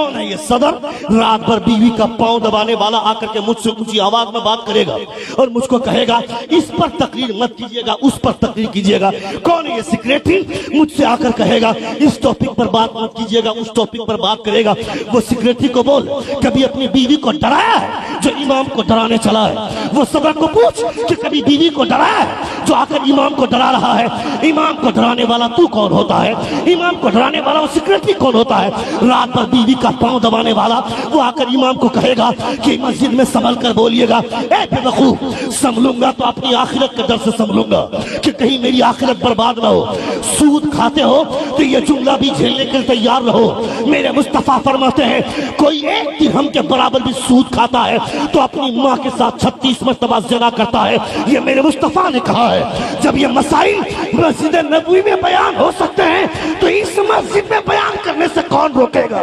کون ہے یہ صدر؟ رات بھر بیوی کا پاؤں دبانے والا آ کر کے مجھ سے اونچی آواز میں بات کرے گا اور مجھ کو کہے گا اس پر تقریر مت کیجیے گا، اس پر تقریر کیجیے گا۔ کون ہے یہ سیکریٹری؟ مجھ سے آ کر کہے گا اس ٹاپک پر بات مت کیجیے گا، اس ٹاپک پر بات کرے گا۔ وہ سیکریٹری کو بول کبھی اپنی بیوی کو ڈرایا ہے جو امام کو ڈرانے چلا ہے؟ وہ صدر کو پوچھ کہ کبھی بیوی کو ڈرایا ہے جو آ کر امام کو ڈرا رہا ہے؟ امام کو ڈرانے والا تو کون ہوتا ہے؟ امام کو ڈرانے والا وہ سیکریٹری کون ہوتا ہے؟ رات بھر بیوی کا پاؤں دبانے والا وہ آ کر امام کو کہے گا کہ مسجد میں سنبھل کر بولیے گا، اے بے وقوف سنبھلوں گا تو اپنی آخرت کے ڈر سے سنبھلوں گا کہ کہیں میری آخرت برباد نہ ہو۔ سود کھاتے ہو تو یہ جملہ بھی جھیلنے کے لیے تیار رہو۔ میرے مصطفیٰ فرماتے ہیں کوئی ایک درہم کے برابر بھی سود کھاتا ہے تو اپنی ماں کے ساتھ 36 مرتبہ زنا کرتا ہے۔ یہ میرے مصطفیٰ نے کہا ہے۔ جب یہ مسائل مسجد نبوی میں بیان ہو سکتے ہیں تو اس مسجد میں بیان کرنے سے کون روکے گا؟